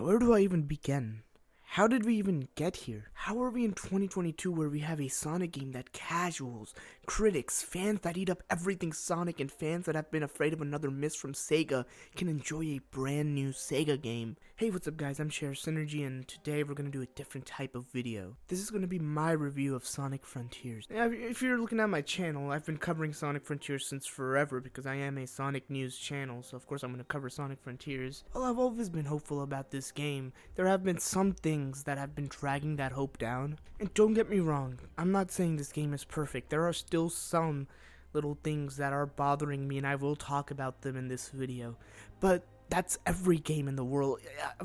Where do I even begin? How did we even get here? How are we in 2022 where we have a Sonic game that casuals, critics, fans that eat up everything Sonic, and fans that have been afraid of another miss from Sega can enjoy a brand new Sega game? Hey, what's up guys, I'm Share Synergy, and today we're going to do a different type of video. This is going to be my review of Sonic Frontiers. Now, if you're looking at my channel, I've been covering Sonic Frontiers since forever because I am a Sonic news channel, so of course I'm going to cover Sonic Frontiers. Well, I've always been hopeful about this game. There have been some things that have been dragging that hope down. And don't get me wrong, I'm not saying this game is perfect. There are still some little things that are bothering me, and I will talk about them in this video. But that's every game in the world.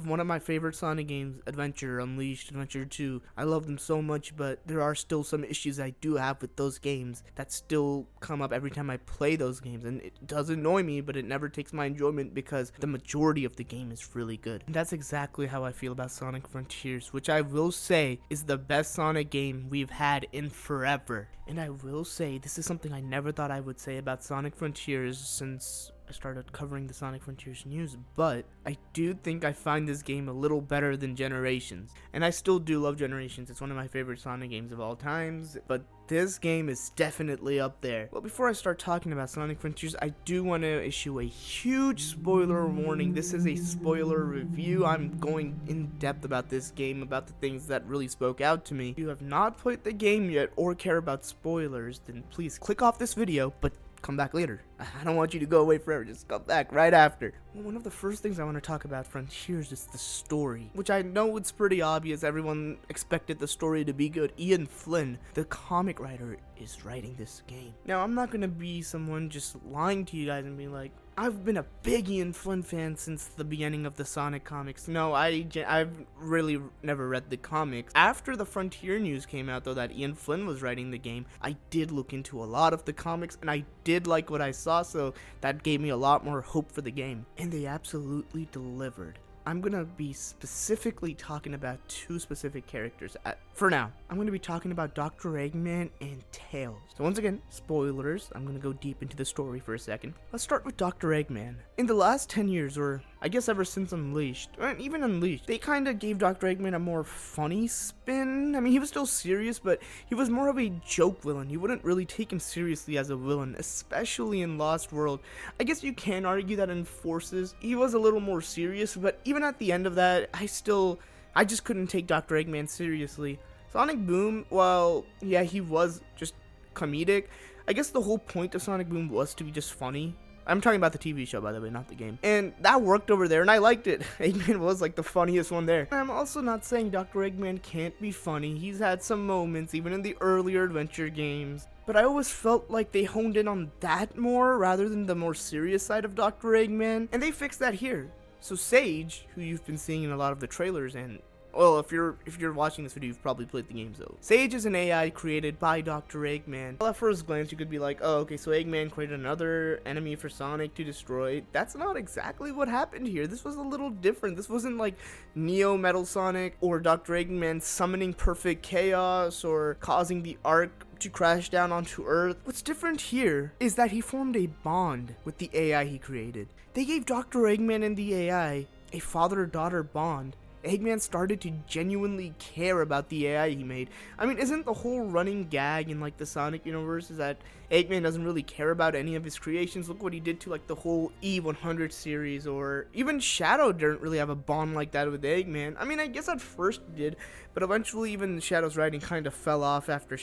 One of my favorite Sonic games, Adventure, Unleashed, Adventure 2. I love them so much, but there are still some issues I do have with those games that still come up every time I play those games. And it does annoy me, but it never takes my enjoyment because the majority of the game is really good. And that's exactly how I feel about Sonic Frontiers, which I will say is the best Sonic game we've had in forever. And I will say, this is something I never thought I would say about Sonic Frontiers since I started covering the Sonic Frontiers news, but I do think I find this game a little better than Generations. And I still do love Generations. It's one of my favorite Sonic games of all times, but this game is definitely up there. Well, before I start talking about Sonic Frontiers, I do want to issue a huge spoiler warning. This is a spoiler review. I'm going in depth about this game, about the things that really spoke out to me. If you have not played the game yet or care about spoilers, then please click off this video, but come back later. I don't want you to go away forever. Just come back right after. Well, one of the first things I want to talk about Frontiers is the story, which I know it's pretty obvious. Everyone expected the story to be good. Ian Flynn, the comic writer, is writing this game. Now, I'm not going to be someone just lying to you guys and be like, I've been a big Ian Flynn fan since the beginning of the Sonic comics. No, I've really never read the comics. After the Frontier news came out, though, that Ian Flynn was writing the game, I did look into a lot of the comics, and I did like what I saw, so that gave me a lot more hope for the game. And they absolutely delivered. I'm going to be specifically talking about two specific characters for now. I'm going to be talking about Dr. Eggman and Tails. So once again, spoilers. I'm going to go deep into the story for a second. Let's start with Dr. Eggman. In the last 10 years, or I guess ever since Unleashed, and even Unleashed, they kind of gave Dr. Eggman a more funny spin. I mean, he was still serious, but he was more of a joke villain. You wouldn't really take him seriously as a villain, especially in Lost World. I guess you can argue that in Forces, he was a little more serious, but even at the end of that, I just couldn't take Dr. Eggman seriously. Sonic Boom, well, yeah, he was just comedic. I guess the whole point of Sonic Boom was to be just funny. I'm talking about the TV show, by the way, not the game. And that worked over there, and I liked it. Eggman was like the funniest one there. I'm also not saying Dr. Eggman can't be funny. He's had some moments, even in the earlier adventure games. But I always felt like they honed in on that more, rather than the more serious side of Dr. Eggman. And they fixed that here. So Sage, who you've been seeing in a lot of the trailers, and well, if you're watching this video, you've probably played the game, so Sage is an AI created by Dr. Eggman. Well, at first glance, you could be like, oh, okay, so Eggman created another enemy for Sonic to destroy. That's not exactly what happened here. This was a little different. This wasn't like Neo Metal Sonic or Dr. Eggman summoning perfect chaos or causing the Ark to crash down onto Earth. What's different here is that he formed a bond with the AI he created. They gave Dr. Eggman and the AI a father-daughter bond. Eggman started to genuinely care about the AI he made. I mean, isn't the whole running gag in like the Sonic universe is that Eggman doesn't really care about any of his creations? Look what he did to like the whole E100 series, or even Shadow didn't really have a bond like that with Eggman. I mean, I guess at first he did, but eventually even Shadow's writing kind of fell off after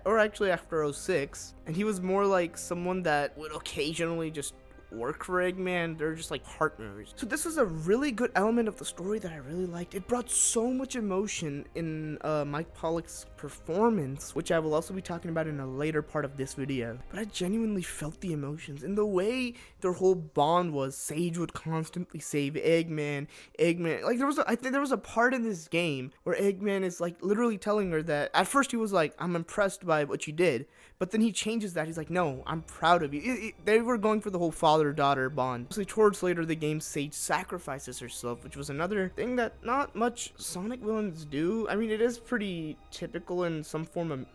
or actually after 06, and he was more like someone that would occasionally just work for Eggman. They're just like partners. So this was a really good element of the story that I really liked. It brought so much emotion in Mike Pollock's performance, which I will also be talking about in a later part of this video. But I genuinely felt the emotions in the way their whole bond was. Sage would constantly save Eggman. Like I think there was a part in this game where Eggman is like literally telling her that at first he was like, I'm impressed by what you did, But then he changes that. He's like, no, I'm proud of you. They were going for the whole father-daughter bond. Mostly towards later the game, Sage sacrifices herself, which was another thing that not much Sonic villains do. I mean, it is pretty typical in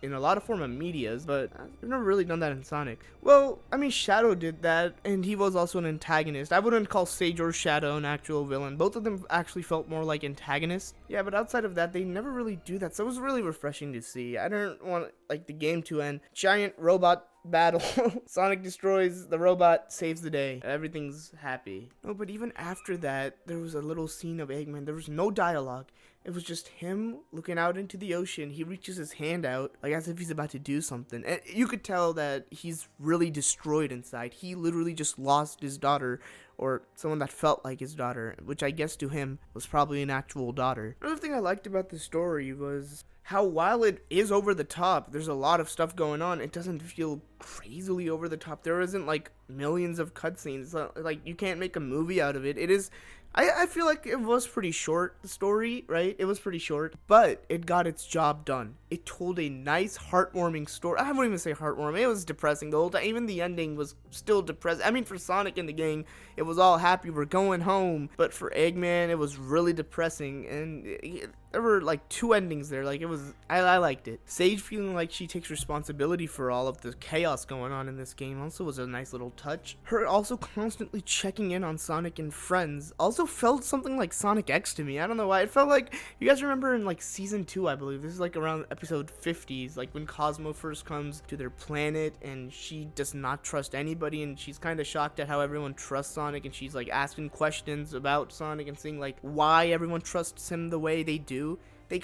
a lot of form of medias, but I've never really done that in Sonic. Well, I mean, Shadow did that, and he was also an antagonist. I wouldn't call Sage or Shadow an actual villain. Both of them actually felt more like antagonists. Yeah, but outside of that, they never really do that, so it was really refreshing to see. I don't want the game to end. Giant robot battle. Sonic destroys the robot, saves the day. Everything's happy. No, but even after that, there was a little scene of Eggman. There was no dialogue. It was just him looking out into the ocean. He reaches his hand out, like as if he's about to do something. And you could tell that he's really destroyed inside. He literally just lost his daughter, or someone that felt like his daughter, which I guess to him was probably an actual daughter. Another thing I liked about the story was how, while it is over the top, there's a lot of stuff going on, it doesn't feel crazily over the top. There isn't like millions of cutscenes. Like, you can't make a movie out of it. It is, I feel like it was pretty short, the story, right? It was pretty short, but it got its job done. It told a nice, heartwarming story. I wouldn't even say heartwarming. It was depressing the whole time. Even the ending was still depressing. I mean, for Sonic and the gang, it was all happy, we're going home. But for Eggman, it was really depressing, and there were like two endings there. Like, it was, I liked it. Sage feeling like she takes responsibility for all of the chaos going on in this game also was a nice little touch. Her also constantly checking in on Sonic and friends also felt something like Sonic X to me. I don't know why. It felt like, you guys remember in like season 2, I believe, this is like around episode 50s, like when Cosmo first comes to their planet and she does not trust anybody, and she's kind of shocked at how everyone trusts Sonic, and she's like asking questions about Sonic and seeing like why everyone trusts him the way they do. They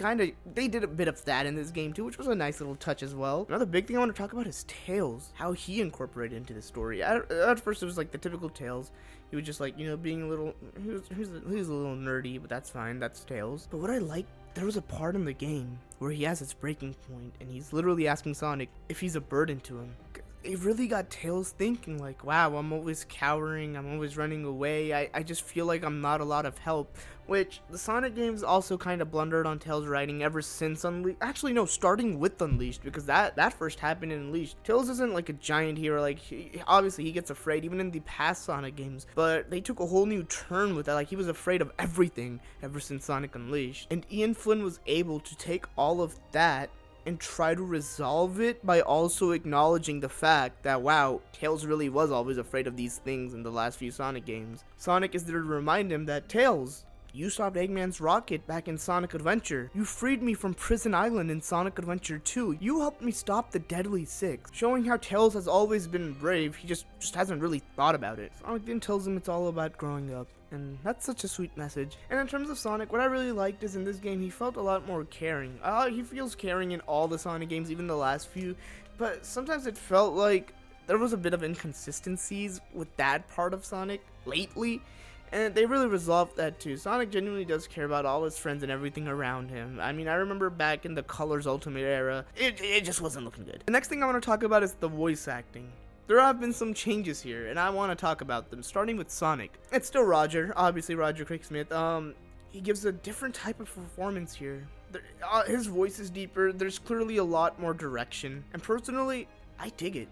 did a bit of that in this game too, which was a nice little touch as well. Another big thing I want to talk about is Tails, how he incorporated into the story. At first it was like the typical Tails. He was just like, you know, being a little, he was a little nerdy, but that's fine, that's Tails. But what I liked, there was a part in the game where he has his breaking point, and he's literally asking Sonic if he's a burden to him. It really got Tails thinking like, wow, I'm always cowering, I'm always running away, I just feel like I'm not a lot of help. Which the Sonic games also kind of blundered on Tails' writing ever since Unleashed. Actually, no, starting with Unleashed, because that first happened in Unleashed. Tails isn't like a giant hero, like, obviously he gets afraid even in the past Sonic games, but they took a whole new turn with that. Like, he was afraid of everything ever since Sonic Unleashed. And Ian Flynn was able to take all of that and try to resolve it by also acknowledging the fact that, wow, Tails really was always afraid of these things in the last few Sonic games. Sonic is there to remind him that, Tails, you stopped Eggman's rocket back in Sonic Adventure. You freed me from Prison Island in Sonic Adventure 2. You helped me stop the Deadly Six. Showing how Tails has always been brave, he just hasn't really thought about it. Sonic then tells him it's all about growing up. And that's such a sweet message. And in terms of Sonic, what I really liked is in this game, he felt a lot more caring. He feels caring in all the Sonic games, even the last few. But sometimes it felt like there was a bit of inconsistencies with that part of Sonic lately. And they really resolved that too. Sonic genuinely does care about all his friends and everything around him. I mean, I remember back in the Colors Ultimate era, it just wasn't looking good. The next thing I want to talk about is the voice acting. There have been some changes here, and I want to talk about them, starting with Sonic. It's still Roger, obviously Roger Craig Smith. He gives a different type of performance here. His voice is deeper, there's clearly a lot more direction, and personally, I dig it.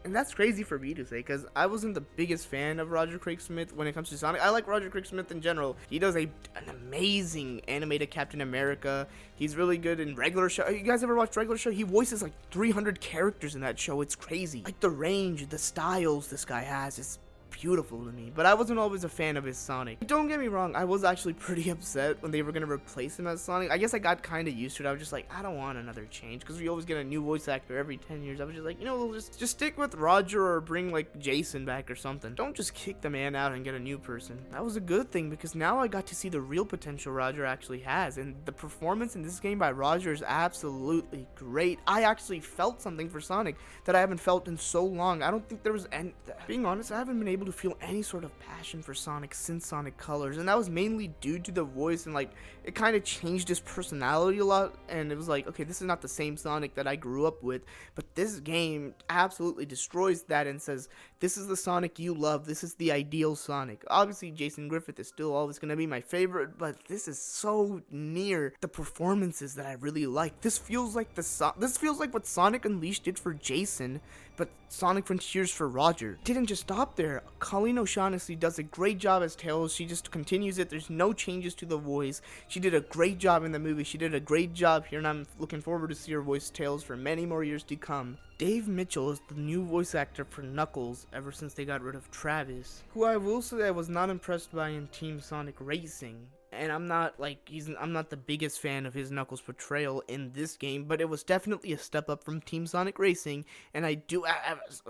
And that's crazy for me to say, because I wasn't the biggest fan of Roger Craig Smith when it comes to Sonic. I like Roger Craig Smith in general. He does an amazing animated Captain America. He's really good in regular show. You guys ever watched regular show? He voices like 300 characters in that show. It's crazy. Like, the range, the styles this guy has is beautiful to me, but I wasn't always a fan of his Sonic. Don't get me wrong, I was actually pretty upset when they were going to replace him as Sonic. I guess I got kind of used to it. I was just like, I don't want another change, because we always get a new voice actor every 10 years. I was just like, you know, we'll just stick with Roger or bring like Jason back or something. Don't just kick the man out and get a new person. That was a good thing, because now I got to see the real potential Roger actually has, and the performance in this game by Roger is absolutely great. I actually felt something for Sonic that I haven't felt in so long. I don't think there was any, being honest, I haven't been able to to feel any sort of passion for Sonic since Sonic Colors, and that was mainly due to the voice, and like it kind of changed his personality a lot, and it was like, okay, this is not the same Sonic that I grew up with, but this game absolutely destroys that and says, this is the Sonic you love, this is the ideal Sonic. Obviously, Jason Griffith is still always going to be my favorite, but this is so near the performances that I really like. This feels like what Sonic Unleashed did for Jason, but Sonic Frontiers for Roger. Didn't just stop there. Colleen O'Shaughnessy does a great job as Tails. She just continues it. There's no changes to the voice. She did a great job in the movie. She did a great job here, and I'm looking forward to see her voice Tails for many more years to come. Dave Mitchell is the new voice actor for Knuckles ever since they got rid of Travis, who I will say I was not impressed by in Team Sonic Racing. And I'm not the biggest fan of his Knuckles portrayal in this game, but it was definitely a step up from Team Sonic Racing. And I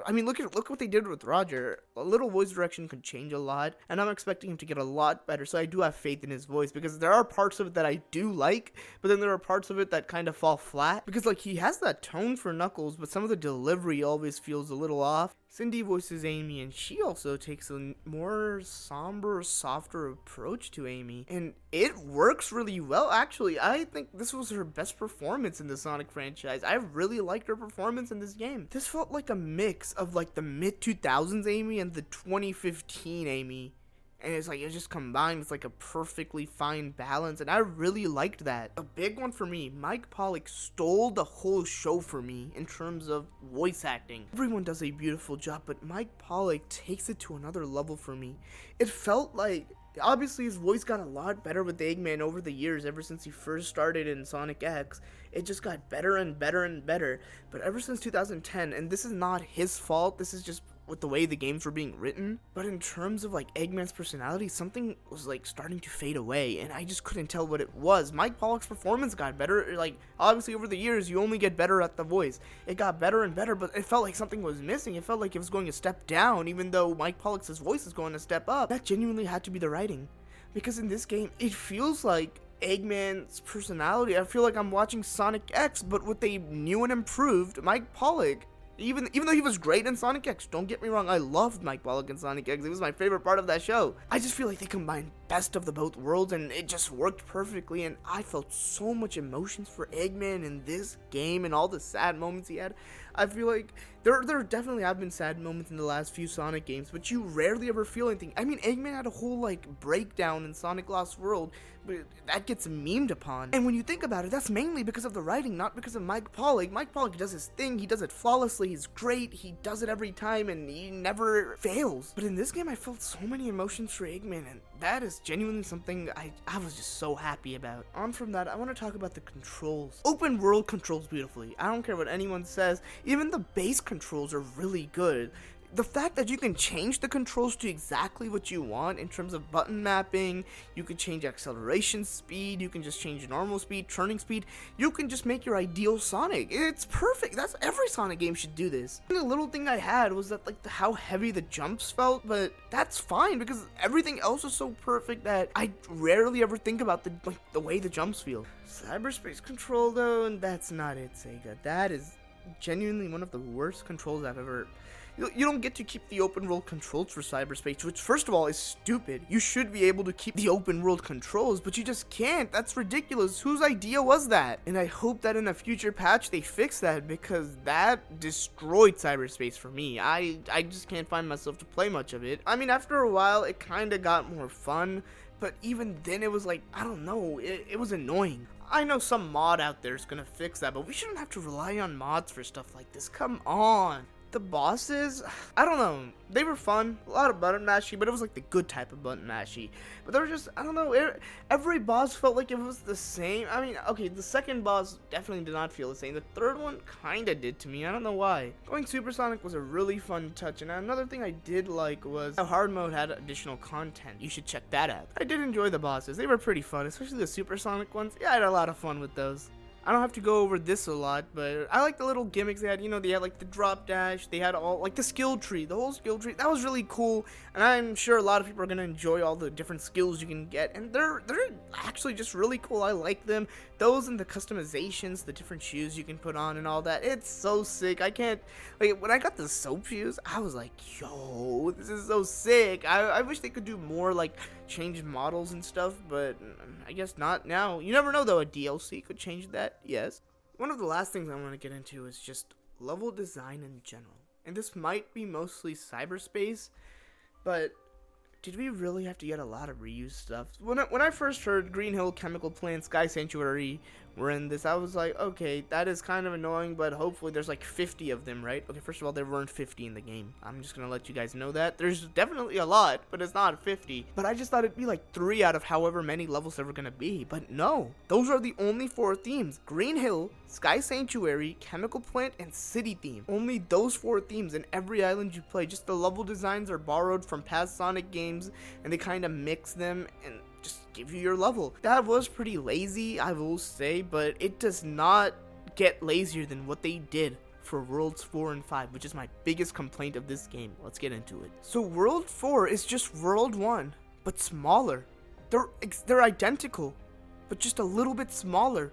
mean, look what they did with Roger. A little voice direction could change a lot, and I'm expecting him to get a lot better. So I do have faith in his voice, because there are parts of it that I do like, but then there are parts of it that kind of fall flat, because like he has that tone for Knuckles, but some of the delivery always feels a little off. Cindy voices Amy, and she also takes a more somber, softer approach to Amy, and it works really well. Actually, I think this was her best performance in the Sonic franchise. I really liked her performance in this game. This felt like a mix of like the mid-2000s Amy and the 2015 Amy. And it's like, it just combined. It's like a perfectly fine balance, and I really liked that. A big one for me, Mike Pollock stole the whole show for me in terms of voice acting. Everyone does a beautiful job, but Mike Pollock takes it to another level for me. It felt like, obviously his voice got a lot better with Eggman over the years, ever since he first started in Sonic X. It just got better and better and better. But ever since 2010, and this is not his fault, this is just with the way the games were being written, but in terms of like Eggman's personality, something was like starting to fade away, and I just couldn't tell what it was. Mike Pollock's performance got better. Like, obviously over the years you only get better at the voice. It got better and better, but it felt like something was missing. It felt like it was going a step down, even though Mike Pollock's voice is going a step up. That genuinely had to be the writing, because in this game it feels like Eggman's personality, I feel like I'm watching Sonic X, but with a new and improved Mike Pollock. Even though he was great in Sonic X, don't get me wrong, I loved Mike Pollock in Sonic X. It was my favorite part of that show. I just feel like they combined best of the both worlds, and it just worked perfectly, and I felt so much emotions for Eggman in this game and all the sad moments he had. I feel like there definitely have been sad moments in the last few Sonic games, but you rarely ever feel anything. I mean, Eggman had a whole like breakdown in Sonic Lost World, but that gets memed upon. And when you think about it, that's mainly because of the writing, not because of Mike Pollock. Mike Pollock does his thing, he does it flawlessly, he's great, he does it every time, and he never fails. But in this game, I felt so many emotions for Eggman, and that is genuinely something I was just so happy about. On from that, I want to talk about the controls. Open world controls beautifully. I don't care what anyone says. Even the base controls are really good. The fact that you can change the controls to exactly what you want in terms of button mapping, you can change acceleration speed, you can just change normal speed, turning speed, you can just make your ideal Sonic. It's perfect. That's every Sonic game should do this. And the little thing I had was that like how heavy the jumps felt, but that's fine because everything else is so perfect that I rarely ever think about the way the jumps feel. Cyberspace control though, and that's not it, Sega. That is genuinely one of the worst controls I've ever. You don't get to keep the open world controls for cyberspace, which first of all is stupid. You should be able to keep the open world controls, but you just can't. That's ridiculous. Whose idea was that? And I hope that in a future patch they fix that, because that destroyed cyberspace for me. I just can't find myself to play much of it. I mean, after a while it kind of got more fun, but even then it was like, I don't know, it was annoying. I know some mod out there is gonna fix that, but we shouldn't have to rely on mods for stuff like this. Come on. The bosses, I don't know, they were fun, a lot of button mashy, but it was like the good type of button mashy. But they were just, I don't know, every boss felt like it was the same. I mean, okay, the second boss definitely did not feel the same. The third one kinda did to me, I don't know why. Going Supersonic was a really fun touch, and another thing I did like was how hard mode had additional content. You should check that out. I did enjoy the bosses, they were pretty fun, especially the Supersonic ones. Yeah, I had a lot of fun with those. I don't have to go over this a lot, but I like the little gimmicks they had. You know, they had like the drop dash, they had all like the skill tree, the whole skill tree. That was really cool, and I'm sure a lot of people are gonna enjoy all the different skills you can get, and they're actually just really cool. I like them. Those and the customizations, the different shoes you can put on and all that. It's so sick. I can't, like, when I got the soap shoes, I was like, yo, this is so sick. I wish they could do more, like, change models and stuff, but I guess not now. You never know, though. A DLC could change that, yes. One of the last things I want to get into is just level design in general. And this might be mostly cyberspace, but did we really have to get a lot of reused stuff? When I first heard Green Hill, Chemical Plant, Sky Sanctuary were in this, I was like, okay, that is kind of annoying, but hopefully there's like 50 of them, right? Okay, first of all, there weren't 50 in the game. I'm just gonna let you guys know that. There's definitely a lot, but it's not 50. But I just thought it'd be like 3 out of however many levels there were gonna be. But no, those are the only 4 themes. Green Hill, Sky Sanctuary, Chemical Plant, and City theme. Only those 4 themes in every island you play. Just the level designs are borrowed from past Sonic games, and they kind of mix them and just give you your level. That was pretty lazy, I will say, but it does not get lazier than what they did for Worlds 4 and 5, which is my biggest complaint of this game. Let's get into it. So World 4 is just World 1, but smaller. They're identical, but just a little bit smaller.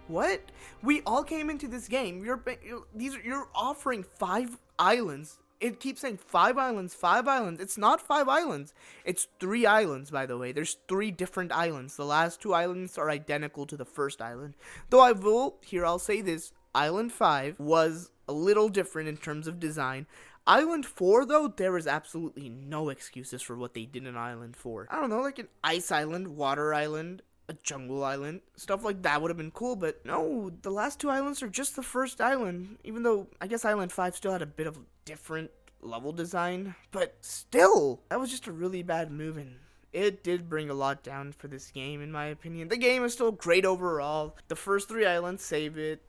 What? We all came into this game. You're offering 5 islands. It keeps saying 5 islands, 5 islands. It's not 5 islands. It's 3 islands, by the way. There's 3 different islands. The last 2 islands are identical to the first island. Though I'll say this, Island 5 was a little different in terms of design. Island 4, though, there is absolutely no excuses for what they did in Island 4. I don't know, like an ice island, water island, a jungle island, stuff like that would have been cool, but no, the last 2 islands are just the first island, even though I guess Island 5 still had a bit of different level design, but still, that was just a really bad move, and it did bring a lot down for this game, in my opinion. The game is still great overall. The first 3 islands save it,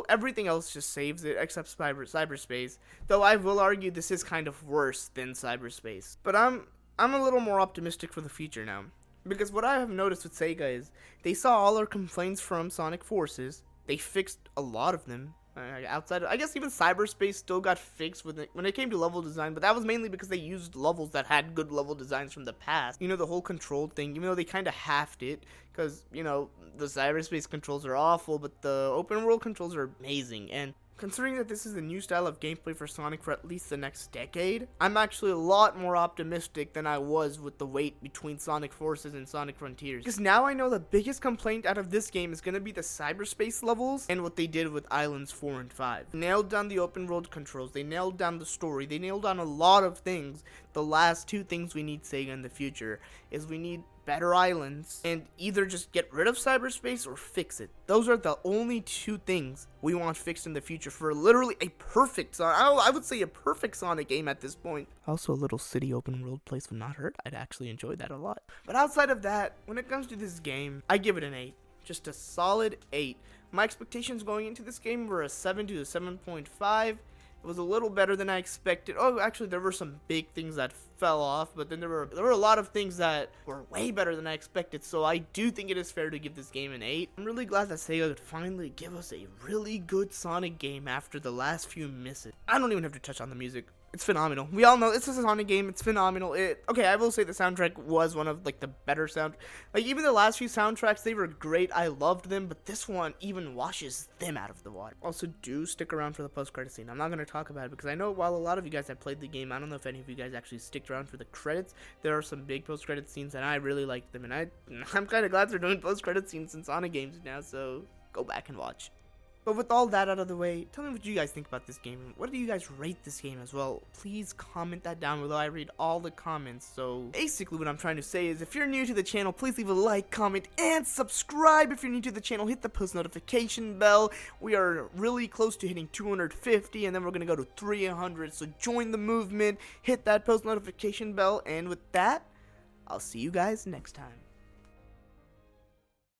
everything else just saves it, except cyberspace, though I will argue this is kind of worse than cyberspace, but I'm a little more optimistic for the future now. Because what I have noticed with Sega is they saw all our complaints from Sonic Forces. They fixed a lot of them. Outside of, I guess even cyberspace still got fixed when it came to level design, but that was mainly because they used levels that had good level designs from the past. You know, the whole control thing, even though they kind of halved it, because, you know, the cyberspace controls are awful, but the open world controls are amazing. And considering that this is a new style of gameplay for Sonic for at least the next decade, I'm actually a lot more optimistic than I was with the wait between Sonic Forces and Sonic Frontiers. Because now I know the biggest complaint out of this game is going to be the cyberspace levels and what they did with Islands 4 and 5. They nailed down the open world controls, they nailed down the story, they nailed down a lot of things. The last 2 things we need Sega in the future is we need better islands, and either just get rid of cyberspace or fix it. Those are the only 2 things we want fixed in the future for literally a perfect Sonic. I would say a perfect Sonic game at this point. Also, a little city open world place would not hurt. I'd actually enjoy that a lot. But outside of that, when it comes to this game, I give it an 8. Just a solid 8. My expectations going into this game were a 7 to a 7.5. It was a little better than I expected. Oh, actually, there were some big things that fell off, but then there were a lot of things that were way better than I expected, so I do think it is fair to give this game an 8. I'm really glad that Sega could finally give us a really good Sonic game after the last few misses. I don't even have to touch on the music. It's phenomenal. We all know it's a Sonic game. It's phenomenal. Okay, I will say the soundtrack was one of like the better even the last few soundtracks, they were great. I loved them, but this one even washes them out of the water. Also, do stick around for the post-credit scene. I'm not going to talk about it because I know while a lot of you guys have played the game, I don't know if any of you guys actually sticked around for the credits. There are some big post-credit scenes, and I really liked them, and I'm kind of glad they're doing post-credit scenes in Sonic games now, so go back and watch. But with all that out of the way, tell me what you guys think about this game. What do you guys rate this game as well? Please comment that down below. I read all the comments. So basically what I'm trying to say is if you're new to the channel, please leave a like, comment, and subscribe. If you're new to the channel, hit the post notification bell. We are really close to hitting 250, and then we're going to go to 300. So join the movement, hit that post notification bell, and with that, I'll see you guys next time.